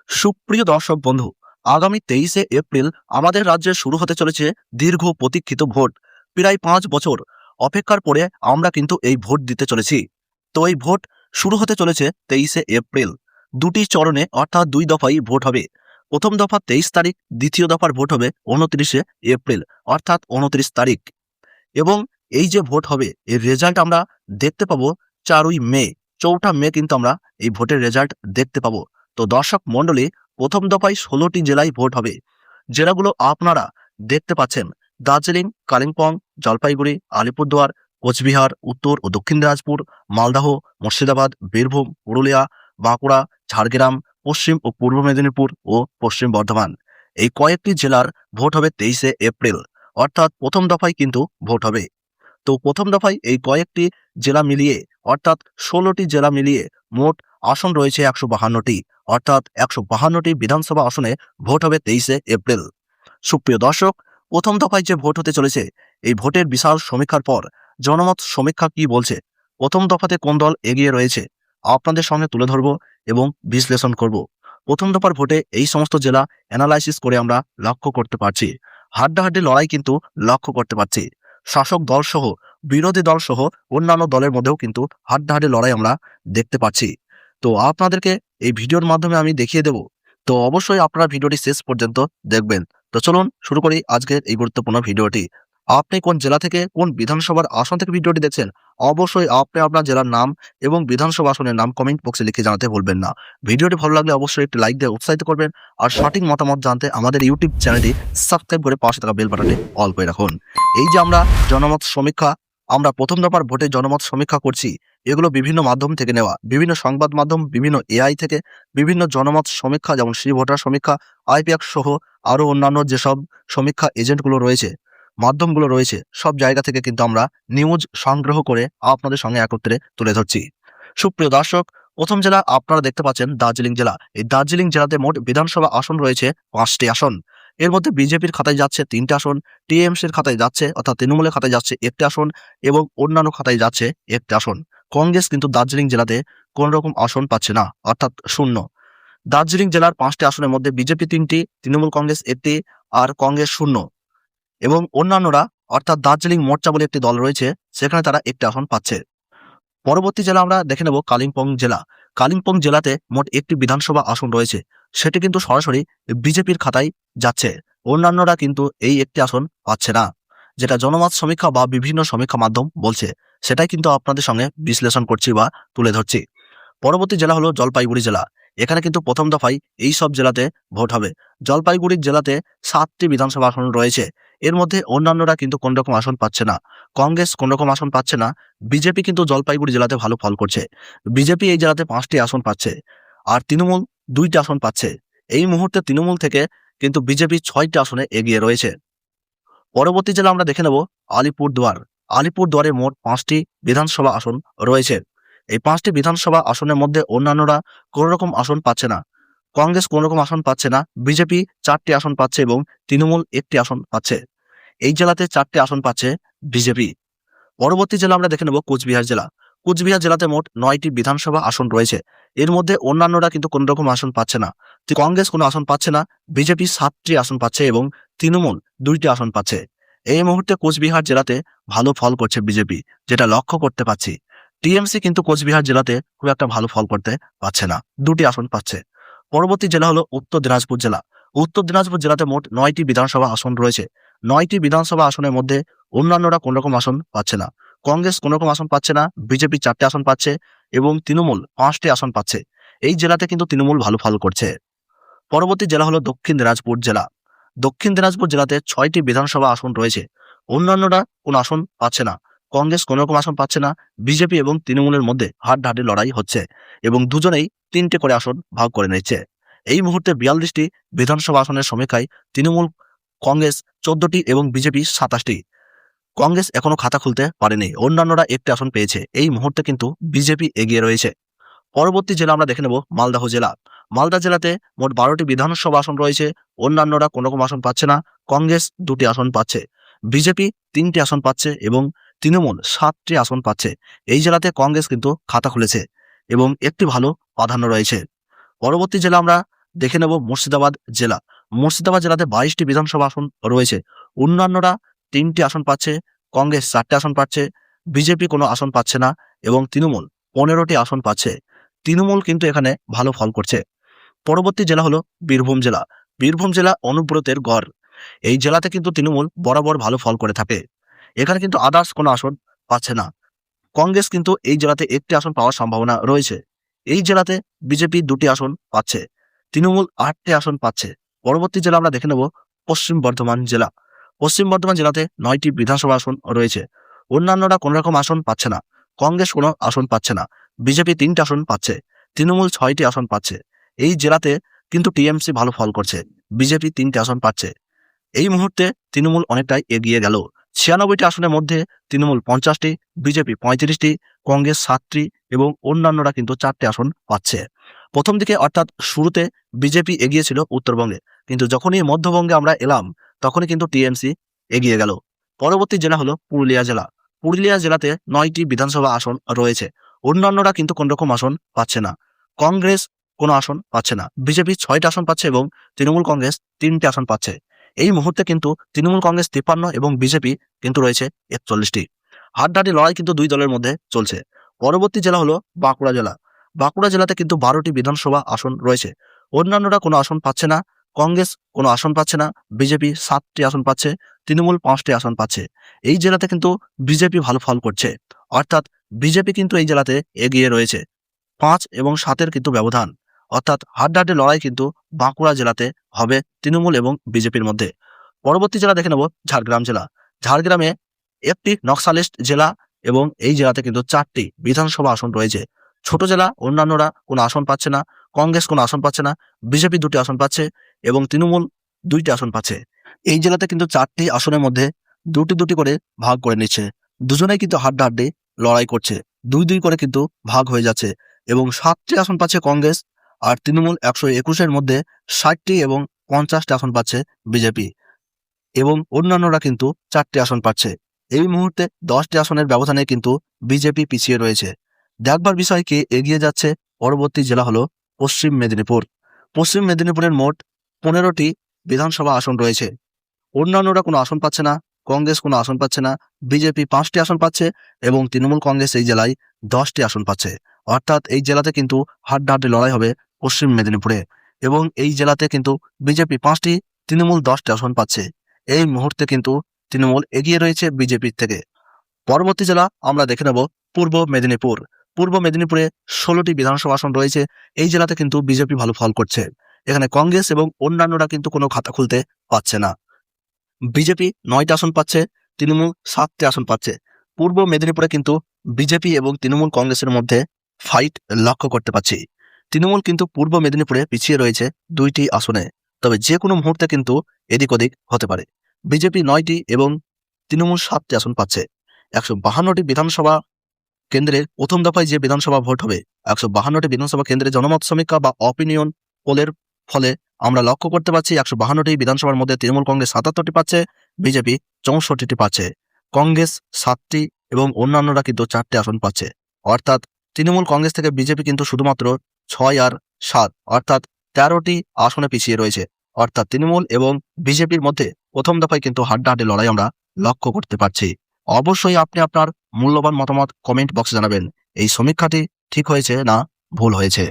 সুপ্রিয় দর্শক বন্ধু, আগামী 23শে এপ্রিল আমাদের রাজ্যে শুরু হতে চলেছে দীর্ঘ প্রতীক্ষিত ভোট। প্রায় 5 বছর অপেক্ষার পরে আমরা কিন্তু এই ভোট দিতে চলেছি। তো এই ভোট শুরু হতে চলেছে 23শে এপ্রিল। দুটি চরণে অর্থাৎ 2 দফায় ভোট হবে। প্রথম দফা 23 তারিখ, দ্বিতীয় দফার ভোট হবে 29শে এপ্রিল অর্থাৎ 29 তারিখ। এবং এই যে ভোট হবে এর রেজাল্ট আমরা দেখতে পাবো 4ই মে। 4টা মে কিন্তু আমরা এই ভোটের রেজাল্ট দেখতে পাবো। তো দর্শক মণ্ডলী, প্রথম দফায় 16টি জেলায় ভোট হবে। জেলাগুলো আপনারা দেখতে পাচ্ছেন: দার্জিলিং, কালিম্পং, জলপাইগুড়ি, আলিপুরদুয়ার, কোচবিহার, উত্তর ও দক্ষিণ দিনাজপুর, মালদহ, মুর্শিদাবাদ, বীরভূম, পুরুলিয়া, বাঁকুড়া, ঝাড়গ্রাম, পশ্চিম ও পূর্ব মেদিনীপুর ও পশ্চিম বর্ধমান। এই কয়েকটি জেলার ভোট হবে 23শে এপ্রিল অর্থাৎ প্রথম দফায় কিন্তু ভোট হবে। তো প্রথম দফায় এই কয়েকটি জেলা মিলিয়ে অর্থাৎ 16টি জেলা মিলিয়ে মোট আসন রয়েছে 152টি অর্থাৎ 152টি বিধানসভা আসনে ভোট হবে 23শে এপ্রিল। সুপ্রিয় দর্শক, প্রথম দফায় যে ভোট হতে চলেছে এই ভোটের বিশাল সমীক্ষার পর জনমত সমীক্ষা কি বলছে, প্রথম দফাতে কোন দল এগিয়ে রয়েছে আপনাদের সঙ্গে তুলে ধরব এবং বিশ্লেষণ করব। প্রথম দফার ভোটে এই সমস্ত জেলা অ্যানালাইসিস করে আমরা লক্ষ্য করতে পারছি। হাড্ডাহাড্ডি লড়াই কিন্তু লক্ষ্য করতে পারছি। শাসক দল সহ বিরোধী দল সহ অন্যান্য দলের মধ্যেও কিন্তু হাড্ডাহাড্ডি লড়াই আমরা দেখতে পাচ্ছি। তো আপনাদেরকে এই ভিডিওর মাধ্যমে আমি দেখিয়ে দেব। তো অবশ্যই আপনারা ভিডিওটি শেষ পর্যন্ত দেখবেন। তো চলুন শুরু করি আজকের এই গুরুত্বপূর্ণ ভিডিওটি। আপনি কোন জেলা থেকে কোন বিধানসভার আসন থেকে ভিডিওটি দেখছেন, অবশ্যই আপনি আপনার জেলার নাম এবং বিধানসভা আসনের নাম কমেন্ট বক্সে লিখে জানাতে ভুলবেন না। ভিডিওটি ভালো লাগলে অবশ্যই একটি লাইক দিয়ে উৎসাহিত করবেন। আর সঠিক মতামত জানতে আমাদের ইউটিউব চ্যানেলটি সাবস্ক্রাইব করে পাশে থাকা বেল বাটনটি অল করে রাখুন। এই যে আমরা জনমত সমীক্ষা, আমরা প্রথম দফার ভোটে জনমত সমীক্ষা করছি, এগুলো বিভিন্ন মাধ্যম থেকে নেওয়া, বিভিন্ন সংবাদ মাধ্যম, বিভিন্ন এআই থেকে, বিভিন্ন জনমত সমীক্ষা যেমন শ্রী ভোটার সমীক্ষা, আইপ্যাক্স সহ আরো অন্যান্য যেসব সমীক্ষা এজেন্টগুলো রয়েছে, মাধ্যমগুলো রয়েছে, সব জায়গা থেকে কিন্তু আমরা নিউজ সংগ্রহ করে আপনাদের সঙ্গে একত্রে তুলে ধরছি। সুপ্রিয় দর্শক, প্রথম জেলা আপনারা দেখতে পাচ্ছেন দার্জিলিং জেলা। এই দার্জিলিং জেলাতে মোট বিধানসভা আসন রয়েছে 5টি আসন। এর মধ্যে বিজেপির খাতায় যাচ্ছে 3টে আসন, টিএমসির খাতায় যাচ্ছে অর্থাৎ তৃণমূলের খাতায় যাচ্ছে 1টি আসন এবং অন্যান্য খাতায় যাচ্ছে 1টি আসন। কংগ্রেস কিন্তু দার্জিলিং জেলাতে কোন রকম আসন পাচ্ছে না অর্থাৎ শূন্য। দার্জিলিং জেলার 5টি আসনের মধ্যে বিজেপি 3টি, তৃণমূল কংগ্রেস 1টি আর কংগ্রেস শূন্য। এবং অন্যান্যরা অর্থাৎ দার্জিলিং মোর্চা বলে একটি দল রয়েছে, সেখানে তারা 1টি আসন পাচ্ছে। পরবর্তী জেলা আমরা দেখে নেব কালিম্পং জেলা। কালিম্পং জেলাতে মোট 1টি বিধানসভা আসন রয়েছে, সেটি কিন্তু সরাসরি বিজেপির খাতায় যাচ্ছে। অন্যান্যরা কিন্তু এই 1টি আসন পাচ্ছে না, যেটা জনমত সমীক্ষা বা বিভিন্ন সমীক্ষা মাধ্যম বলছে, সেটাই কিন্তু আপনাদের সঙ্গে বিশ্লেষণ করছি বা তুলে ধরছি। পরবর্তী জেলা হলো জলপাইগুড়ি জেলা। এখানে কিন্তু প্রথম দফায় এই সব জেলাতে ভোট হবে। জলপাইগুড়ি জেলাতে 7টি বিধানসভা আসন রয়েছে। এর মধ্যে অন্যান্যরা কিন্তু কোন রকম আসন পাচ্ছে না। কংগ্রেস কোন রকম আসন পাচ্ছে না। বিজেপি কিন্তু জলপাইগুড়ি জেলাতে ভালো ফল করছে। বিজেপি এই জেলাতে 5টি আসন পাচ্ছে আর তৃণমূল 2টি আসন পাচ্ছে। এই মুহূর্তে তৃণমূল থেকে কিন্তু বিজেপি 6টি আসনে এগিয়ে রয়েছে। পরবর্তী জেলা আমরা দেখে নেব আলিপুরদুয়ার। আলিপুরদুয়ারে মোট 5টি বিধানসভা আসন রয়েছে। এই 5টি বিধানসভা আসনের মধ্যে অন্যান্যরা কোন রকম আসন পাচ্ছে না। কংগ্রেস কোন রকম আসন পাচ্ছে না, বিজেপি 4টি আসন পাচ্ছে এবং তৃণমূল 1টি আসন পাচ্ছে। এই জেলাতে 4টি আসন পাচ্ছে বিজেপি। পরবর্তী জেলা আমরা দেখে নেব কোচবিহার জেলা। কোচবিহার জেলাতে মোট 9টি বিধানসভা আসন রয়েছে। এর মধ্যে অন্যান্যরা কিন্তু কোন রকম আসন পাচ্ছে না। কংগ্রেস কোনো আসন পাচ্ছে না, বিজেপি 7টি আসন পাচ্ছে এবং তৃণমূল 2টি আসন পাচ্ছে। এই মুহূর্তে কোচবিহার জেলাতে ভালো ফল করছে বিজেপি, যেটা লক্ষ্য করতে পাচ্ছি। টিএমসি কিন্তু কোচবিহার জেলাতে খুব একটা ভালো ফল করতে পারছে না, 2টি আসন পাচ্ছে। পরবর্তী জেলা হলো উত্তর দিনাজপুর জেলা। উত্তর দিনাজপুর জেলাতে মোট 9টি বিধানসভা আসন রয়েছে। 9টি বিধানসভা আসনের মধ্যে অন্যান্যরা কোন রকম আসন পাচ্ছে না। কংগ্রেস কোন রকম আসন পাচ্ছে না, বিজেপি 4টি আসন পাচ্ছে এবং তৃণমূল 5টি আসন পাচ্ছে। এই জেলাতে কিন্তু তৃণমূল ভালো ফল করছে। পরবর্তী জেলা হলো দক্ষিণ দিনাজপুর জেলা। দক্ষিণ দিনাজপুর জেলাতে 6টি বিধানসভা আসন রয়েছে। অন্যান্যরা কোন আসন পাচ্ছে না। কংগ্রেস কোন রকম আসন পাচ্ছে না, বিজেপি এবং তৃণমূলের মধ্যে হাড্ডাহাড্ডি লড়াই হচ্ছে এবং দুজনেই 3টে করে আসন ভাগ করে নিচ্ছে। এই মুহূর্তে 42টি বিধানসভা আসনের সমীক্ষায় তৃণমূল কংগ্রেস 14টি এবং বিজেপি 27টি। কংগ্রেস এখনো খাতা খুলতে পারেনি, অন্যান্যরা 1টি আসন পেয়েছে। এই মুহূর্তে কিন্তু বিজেপি এগিয়ে রয়েছে। পরবর্তী জেলা আমরা দেখে নেব মালদহ জেলা। মালদা জেলাতে মোট 12টি বিধানসভা আসন রয়েছে। অন্যান্যরা কোনো রকম আসন পাচ্ছে না। কংগ্রেস 2টি আসন পাচ্ছে, বিজেপি 3টি আসন পাচ্ছে এবং তৃণমূল 7টি আসন পাচ্ছে। এই জেলাতে কংগ্রেস কিন্তু খাতা খুলেছে এবং একটি ভালো প্রাধান্য রয়েছে। পরবর্তী জেলা আমরা দেখে নেব মুর্শিদাবাদ জেলা। মুর্শিদাবাদ জেলাতে 22টি বিধানসভা আসন রয়েছে। অন্যান্যরা 3টি আসন পাচ্ছে, কংগ্রেস 4টে আসন পাচ্ছে, বিজেপি কোনো আসন পাচ্ছে না এবং তৃণমূল 15টি আসন পাচ্ছে। তৃণমূল কিন্তু এখানে ভালো ফল করছে। পরবর্তী জেলা হলো বীরভূম জেলা। বীরভূম জেলা অনুব্রতের গড়। এই জেলাতে কিন্তু তৃণমূল বরাবর ভালো ফল করে থাকে। এখানে কিন্তু আদার্স কোনো আসন পাচ্ছে না। কংগ্রেস কিন্তু এই জেলাতে 1টি আসন পাওয়ার সম্ভাবনা রয়েছে। এই জেলাতে বিজেপি 2টি আসন পাচ্ছে, তৃণমূল 8টি আসন পাচ্ছে। পরবর্তী জেলা আমরা দেখে নেব পশ্চিম বর্ধমান জেলা। পশ্চিম বর্ধমান জেলাতে 9টি বিধানসভা আসন রয়েছে। অন্যান্যরা কোনো রকম আসন পাচ্ছে না। কংগ্রেস কোনো আসন পাচ্ছে না, বিজেপি 3টি আসন পাচ্ছে, তৃণমূল 6টি আসন পাচ্ছে। এই জেলাতে কিন্তু টিএমসি ভালো ফল করছে, বিজেপি 3টি আসন পাচ্ছে। এই মুহূর্তে তৃণমূল অনেকটাই এগিয়ে গেল। 96টি আসনের মধ্যে তৃণমূল 50টি, বিজেপি 35টি, কংগ্রেস 7টি এবং অন্যান্যরা কিন্তু 4টে আসন পাচ্ছে। প্রথম দিকে অর্থাৎ শুরুতে বিজেপি এগিয়েছিল উত্তরবঙ্গে, কিন্তু যখনই মধ্যবঙ্গে আমরা এলাম তখনই কিন্তু টিএমসি এগিয়ে গেল। পরবর্তী জেলা হলো পুরুলিয়া জেলা। পুরুলিয়া জেলাতে 9টি বিধানসভা আসন রয়েছে। অন্যান্যরা কিন্তু কোন রকম আসন পাচ্ছে না। কংগ্রেস কোনো আসন পাচ্ছে না, বিজেপি 6টা আসন পাচ্ছে এবং তৃণমূল কংগ্রেস 3টে আসন পাচ্ছে। এই মুহূর্তে কিন্তু তৃণমূল কংগ্রেস 53 এবং বিজেপি কিন্তু রয়েছে 41টি। হাড্ডাহাড্ডি লড়াই কিন্তু দুই দলের মধ্যে চলছে। পরবর্তী জেলা হলো বাঁকুড়া জেলা। বাঁকুড়া জেলাতে কিন্তু 12টি বিধানসভা আসন রয়েছে। অন্যান্যরা কোনো আসন পাচ্ছে না। কংগ্রেস কোনো আসন পাচ্ছে না, বিজেপি 7টি আসন পাচ্ছে, তৃণমূল 5টি আসন পাচ্ছে। এই জেলাতে কিন্তু বিজেপি ভালো ফল করছে, অর্থাৎ বিজেপি কিন্তু এই জেলাতে এগিয়ে রয়েছে। 5 এবং 7-এর কিন্তু ব্যবধান, অর্থাৎ হাড্ডাহাড্ডি লড়াই কিন্তু বাঁকুড়া জেলাতে হবে তৃণমূল এবং বিজেপির মধ্যে। পরবর্তী জেলা দেখে নেব ঝাড়গ্রাম জেলা। ঝাড়গ্রামে একটি নকশালিস্ট জেলা এবং এই জেলাতে কিন্তু 4টি বিধানসভা আসন রয়েছে। ছোট জেলা, অন্যান্যরা কোনো আসন পাচ্ছে না, কংগ্রেস কোনো আসন পাচ্ছে না, বিজেপি 2টি আসন পাচ্ছে এবং তৃণমূল 2টি আসন পাচ্ছে। এই জেলাতে কিন্তু 4টি আসনের মধ্যে 2টি করে ভাগ করে নিচ্ছে। দুজনেই কিন্তু হাড্ডাহাড্ডি লড়াই করছে, 2-2 করে কিন্তু ভাগ হয়ে যাচ্ছে এবং 7টি আসন পাচ্ছে কংগ্রেস আর তৃণমূল 121-এর মধ্যে 60টি এবং 50টি আসন পাচ্ছে বিজেপি এবং অন্যান্যরা কিন্তু 4টি আসন পাচ্ছে। এই মুহূর্তে 10টি আসনের ব্যবধানে কিন্তু বিজেপি পিছিয়ে রয়েছে। দেখবার বিষয় কে এগিয়ে যাচ্ছে। পরবর্তী জেলা হলো পশ্চিম মেদিনীপুর। পশ্চিম মেদিনীপুরের মোট 15টি বিধানসভা আসন রয়েছে। অন্যান্যরা কোনো আসন পাচ্ছে না, কংগ্রেস কোনো আসন পাচ্ছে না, বিজেপি 5টি আসন পাচ্ছে এবং তৃণমূল কংগ্রেস এই জেলায় 10টি আসন পাচ্ছে। অর্থাৎ এই জেলাতে কিন্তু হাড্ডাহাড্ডি লড়াই হবে পশ্চিম মেদিনীপুরে এবং এই জেলাতে কিন্তু বিজেপি 5টি, তৃণমূল 10টি আসন পাচ্ছে। এই মুহূর্তে কিন্তু তৃণমূল এগিয়ে রয়েছে বিজেপির থেকে। পরবর্তী জেলা আমরা দেখে নেব পূর্ব মেদিনীপুর। পূর্ব মেদিনীপুরে 16টি বিধানসভা আসন রয়েছে। এই জেলাতে কিন্তু বিজেপি ভালো ফল করছে। এখানে কংগ্রেস এবং অন্যান্যরা কিন্তু কোনো খাতা খুলতে পারছে না। বিজেপি 9টা আসন পাচ্ছে, তৃণমূল 7টি আসন পাচ্ছে। পূর্ব মেদিনীপুরে কিন্তু বিজেপি এবং তৃণমূল কংগ্রেসের মধ্যে ফাইট লক্ষ্য করতে পারছি। তৃণমূল কিন্তু পূর্ব মেদিনীপুরে পিছিয়ে রয়েছে 2টি আসনে, তবে যে কোনো মুহূর্তে কিন্তু এদিক ওদিক হতে পারে। বিজেপি 9টি এবং তৃণমূল 7টি আসন পাচ্ছে। 152টি বিধানসভা কেন্দ্রের প্রথম দফায় যে বিধানসভা ভোট হবে, 152টি বিধানসভা কেন্দ্রে জনমত সমীক্ষা বা অপিনিয়ন পোলের ফলে আমরা লক্ষ্য করতে পারছি 152টি বিধানসভার মধ্যে তৃণমূল কংগ্রেস 77টি পাচ্ছে, বিজেপি 64টি পাচ্ছে, কংগ্রেস 7টি এবং অন্যান্যরা কিন্তু 4টে আসন পাচ্ছে। অর্থাৎ তৃণমূল কংগ্রেস থেকে বিজেপি কিন্তু শুধুমাত্র 6 আর 7 অর্থাৎ 13টি আসনে পিছিয়ে রয়েছে। অর্থাৎ তৃণমূল এবং বিজেপির মধ্যে প্রথম দফায় কিন্তু হাড্ডাহাড্ডি লড়াই আমরা লক্ষ্য করতে পারছি। অবশ্যই আপনি আপনার মূল্যবান মতামত কমেন্ট বক্সে জানাবেন। এই সমীক্ষাটি ঠিক হয়েছে না ভুল হয়েছে।